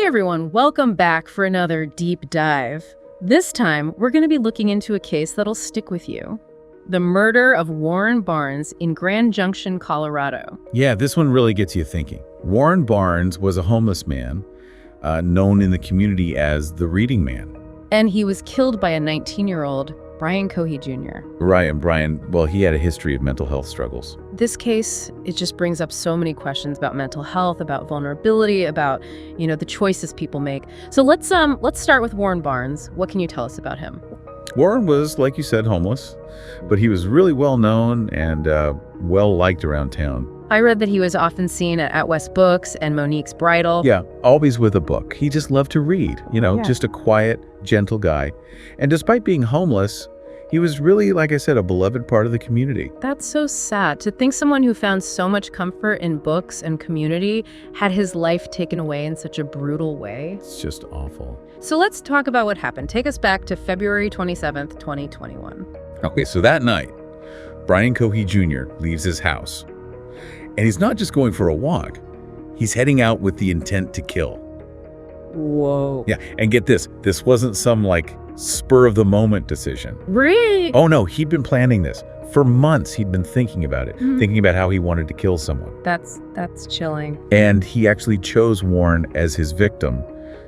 Hey everyone, welcome back for another deep dive. This time, we're going to be looking into a case that'll stick with you. The murder of Warren Barnes in Grand Junction, Colorado. Yeah, this one really gets you thinking. Warren Barnes was a homeless man, known in the community as the Reading Man. And he was killed by a 19-year-old, Brian Cohee Jr. Right, and Brian, well, he had a history of mental health struggles. This case, it just brings up so many questions about mental health, about vulnerability, about, the choices people make. So let's start with Warren Barnes. What can you tell us about him? Warren was, like you said, homeless, but he was really well known and well-liked around town. I read that he was often seen at West Books and Monique's Bridal. Yeah, always with a book. He just loved to read, just a quiet, gentle guy. And despite being homeless, he was really, like I said, a beloved part of the community. That's so sad. To think someone who found so much comfort in books and community had his life taken away in such a brutal way. It's just awful. So let's talk about what happened. Take us back to February 27th, 2021. Okay, so that night, Brian Cohee Jr. leaves his house. And he's not just going for a walk. He's heading out with the intent to kill. Whoa. Yeah, and get this. This wasn't some, spur-of-the-moment decision. Really? Oh, no, he'd been planning this. For months, he'd been thinking about it, thinking about how he wanted to kill someone. That's chilling. And he actually chose Warren as his victim,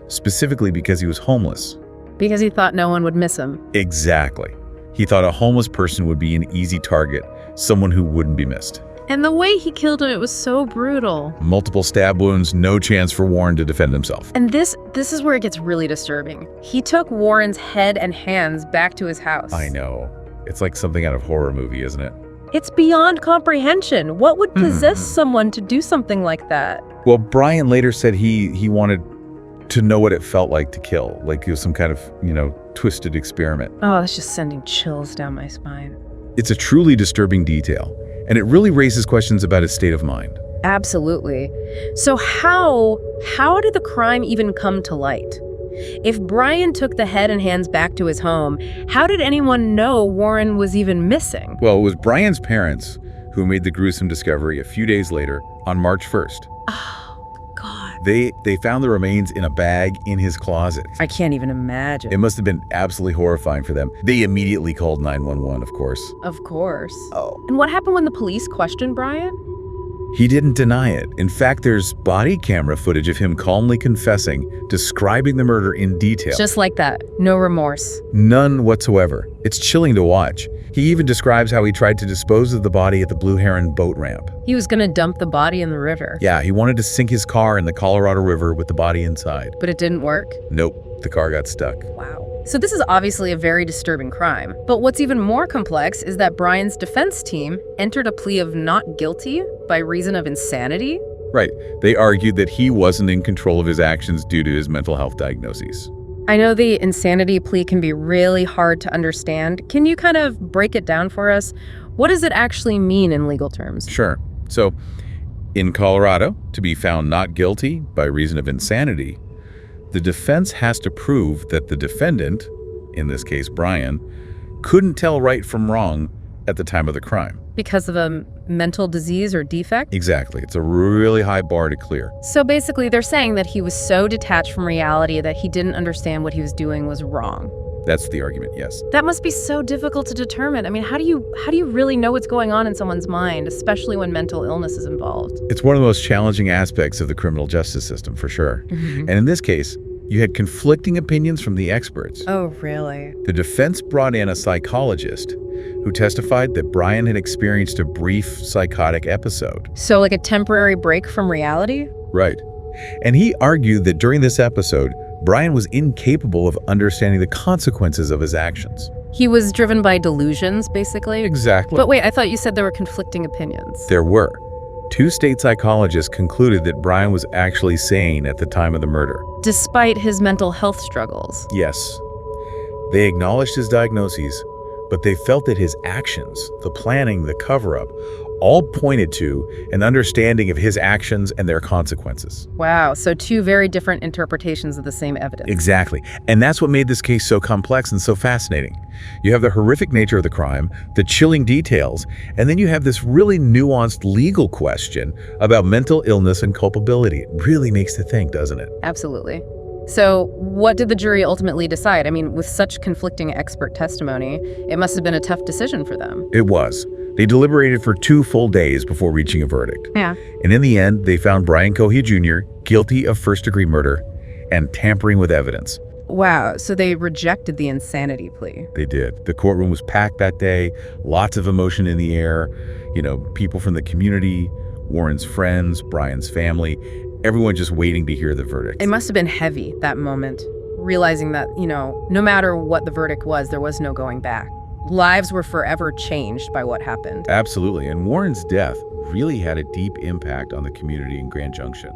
specifically because he was homeless. Because he thought no one would miss him. Exactly. He thought a homeless person would be an easy target, someone who wouldn't be missed. And the way he killed him, it was so brutal. Multiple stab wounds, no chance for Warren to defend himself. And this is where it gets really disturbing. He took Warren's head and hands back to his house. I know. It's like something out of a horror movie, isn't it? It's beyond comprehension. What would possess someone to do something like that? Well, Brian later said he wanted to know what it felt like to kill. Like it was some kind of, twisted experiment. Oh, that's just sending chills down my spine. It's a truly disturbing detail. And it really raises questions about his state of mind. Absolutely. So how did the crime even come to light? If Brian took the head and hands back to his home, how did anyone know Warren was even missing? Well, it was Brian's parents who made the gruesome discovery a few days later on March 1st. Oh, God. They found the remains in a bag in his closet. I can't even imagine. It must have been absolutely horrifying for them. They immediately called 911, of course. Of course. Oh. And what happened when the police questioned Brian? He didn't deny it. In fact, there's body camera footage of him calmly confessing, describing the murder in detail. Just like that. No remorse. None whatsoever. It's chilling to watch. He even describes how he tried to dispose of the body at the Blue Heron boat ramp. He was going to dump the body in the river. Yeah, he wanted to sink his car in the Colorado River with the body inside. But it didn't work? Nope, the car got stuck. Wow. So this is obviously a very disturbing crime. But what's even more complex is that Brian's defense team entered a plea of not guilty by reason of insanity. Right. They argued that he wasn't in control of his actions due to his mental health diagnoses. I know the insanity plea can be really hard to understand. Can you kind of break it down for us? What does it actually mean in legal terms? Sure. So, in Colorado, to be found not guilty by reason of insanity, the defense has to prove that the defendant, in this case Brian, couldn't tell right from wrong at the time of the crime. Because of a mental disease or defect? Exactly. It's a really high bar to clear. So basically they're saying that he was so detached from reality that he didn't understand what he was doing was wrong. That's the argument, yes. That must be so difficult to determine. I mean, how do you really know what's going on in someone's mind, especially when mental illness is involved? It's one of the most challenging aspects of the criminal justice system, for sure. And in this case, you had conflicting opinions from the experts. Oh, really? The defense brought in a psychologist who testified that Brian had experienced a brief psychotic episode. So like a temporary break from reality? Right. And he argued that during this episode, Brian was incapable of understanding the consequences of his actions. He was driven by delusions, basically? Exactly. But wait, I thought you said there were conflicting opinions. There were. Two state psychologists concluded that Brian was actually sane at the time of the murder. Despite his mental health struggles? Yes. They acknowledged his diagnoses, but they felt that his actions, the planning, the cover-up, all pointed to an understanding of his actions and their consequences. Wow, so two very different interpretations of the same evidence. Exactly. And that's what made this case so complex and so fascinating. You have the horrific nature of the crime, the chilling details, and then you have this really nuanced legal question about mental illness and culpability. It really makes you think, doesn't it? Absolutely. So what did the jury ultimately decide? I mean, with such conflicting expert testimony, it must have been a tough decision for them. It was. They deliberated for 2 full days before reaching a verdict. Yeah. And in the end, they found Brian Cohee Jr. guilty of first-degree murder and tampering with evidence. Wow, so they rejected the insanity plea. They did. The courtroom was packed that day, lots of emotion in the air. People from the community, Warren's friends, Brian's family, everyone just waiting to hear the verdict. It must have been heavy, that moment, realizing that, no matter what the verdict was, there was no going back. Lives were forever changed by what happened. Absolutely. And Warren's death really had a deep impact on the community in Grand Junction.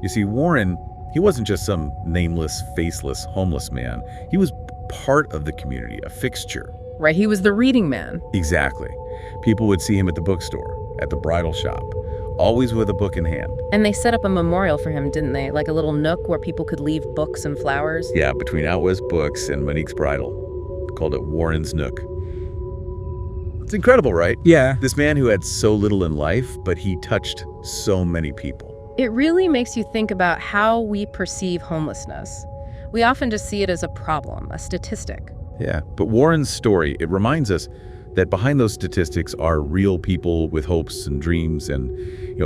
You see, Warren, he wasn't just some nameless, faceless, homeless man. He was part of the community, a fixture. Right, he was the reading man. Exactly. People would see him at the bookstore, at the bridal shop, always with a book in hand. And they set up a memorial for him, didn't they? Like a little nook where people could leave books and flowers. Yeah, between Out West Books and Monique's Bridal. Called it Warren's Nook. It's incredible, right? Yeah. This man who had so little in life, but he touched so many people. It really makes you think about how we perceive homelessness. We often just see it as a problem, a statistic. Yeah, but Warren's story, it reminds us that behind those statistics are real people with hopes and dreams and,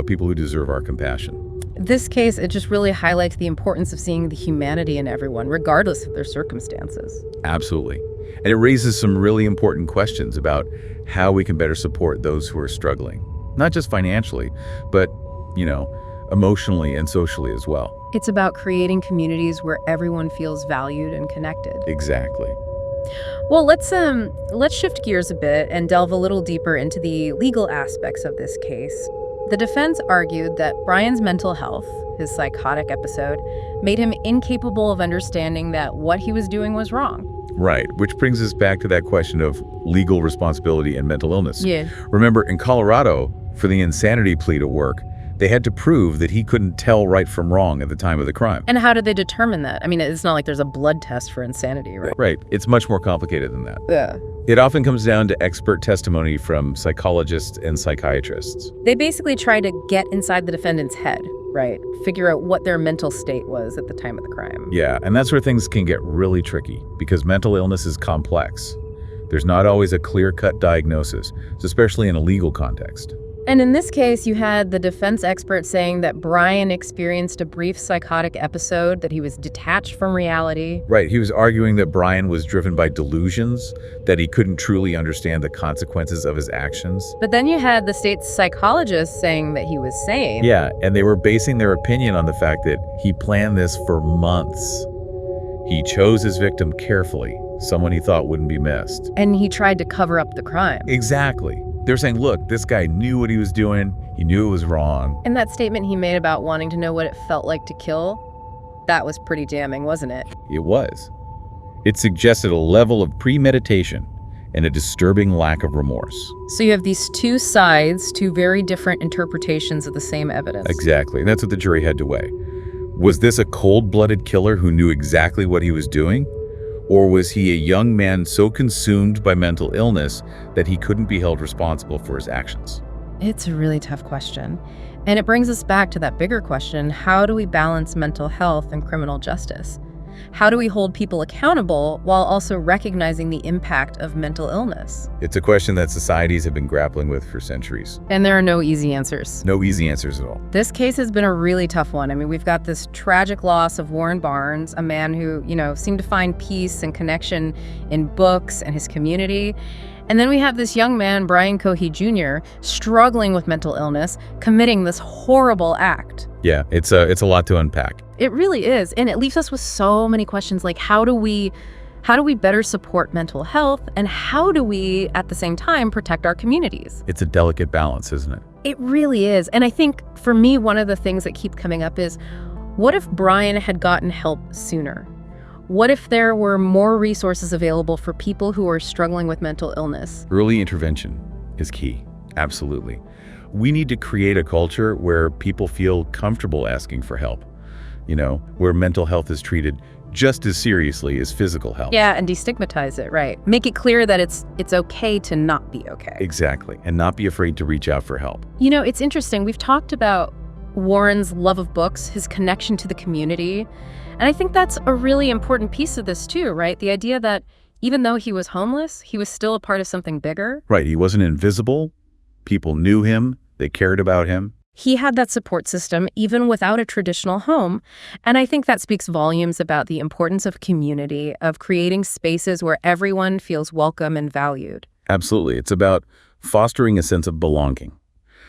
people who deserve our compassion. This case, it just really highlights the importance of seeing the humanity in everyone, regardless of their circumstances. Absolutely. And it raises some really important questions about how we can better support those who are struggling. Not just financially, but, emotionally and socially as well. It's about creating communities where everyone feels valued and connected. Exactly. Well, let's shift gears a bit and delve a little deeper into the legal aspects of this case. The defense argued that Brian's mental health, his psychotic episode, made him incapable of understanding that what he was doing was wrong. Right, which brings us back to that question of legal responsibility and mental illness. Yeah. Remember, in Colorado, for the insanity plea to work, they had to prove that he couldn't tell right from wrong at the time of the crime. And how did they determine that? I mean, it's not like there's a blood test for insanity, right? Right. It's much more complicated than that. Yeah. It often comes down to expert testimony from psychologists and psychiatrists. They basically try to get inside the defendant's head, right? Figure out what their mental state was at the time of the crime. Yeah, and that's where things can get really tricky because mental illness is complex. There's not always a clear-cut diagnosis, especially in a legal context. And in this case, you had the defense expert saying that Brian experienced a brief psychotic episode, that he was detached from reality. Right, he was arguing that Brian was driven by delusions, that he couldn't truly understand the consequences of his actions. But then you had the state's psychologist saying that he was sane. Yeah, and they were basing their opinion on the fact that he planned this for months. He chose his victim carefully, someone he thought wouldn't be missed. And he tried to cover up the crime. Exactly. They're saying, look, this guy knew what he was doing. He knew it was wrong. And that statement he made about wanting to know what it felt like to kill, that was pretty damning, wasn't it? It was. It suggested a level of premeditation and a disturbing lack of remorse. So you have these two sides, two very different interpretations of the same evidence. Exactly. And that's what the jury had to weigh. Was this a cold-blooded killer who knew exactly what he was doing? Or was he a young man so consumed by mental illness that he couldn't be held responsible for his actions? It's a really tough question. And it brings us back to that bigger question, how do we balance mental health and criminal justice? How do we hold people accountable while also recognizing the impact of mental illness? It's a question that societies have been grappling with for centuries. And there are no easy answers. No easy answers at all. This case has been a really tough one. I mean, we've got this tragic loss of Warren Barnes, a man who, seemed to find peace and connection in books and his community. And then we have this young man, Brian Cohee Jr., struggling with mental illness, committing this horrible act. Yeah, it's a lot to unpack. It really is. And it leaves us with so many questions like how do we better support mental health, and how do we at the same time protect our communities? It's a delicate balance, isn't it? It really is. And I think for me, one of the things that keep coming up is, what if Brian had gotten help sooner? What if there were more resources available for people who are struggling with mental illness? Early intervention is key. Absolutely. We need to create a culture where people feel comfortable asking for help, where mental health is treated just as seriously as physical health. Yeah, and destigmatize it, right. Make it clear that it's okay to not be okay. Exactly, and not be afraid to reach out for help. It's interesting. We've talked about Warren's love of books, his connection to the community, and I think that's a really important piece of this too, right? The idea that even though he was homeless, he was still a part of something bigger. Right, he wasn't invisible. People knew him. They cared about him. He had that support system even without a traditional home. And I think that speaks volumes about the importance of community, of creating spaces where everyone feels welcome and valued. Absolutely. It's about fostering a sense of belonging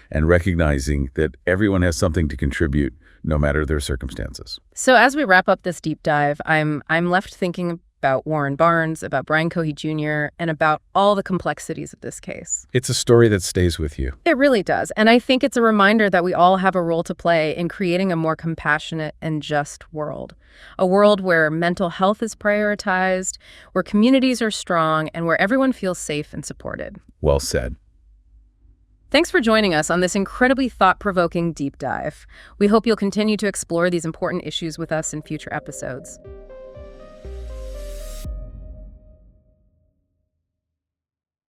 and recognizing that everyone has something to contribute no matter their circumstances. So as we wrap up this deep dive, I'm left thinking about Warren Barnes, about Brian Cohee Jr., and about all the complexities of this case. It's a story that stays with you. It really does. And I think it's a reminder that we all have a role to play in creating a more compassionate and just world. A world where mental health is prioritized, where communities are strong, and where everyone feels safe and supported. Well said. Thanks for joining us on this incredibly thought-provoking deep dive. We hope you'll continue to explore these important issues with us in future episodes.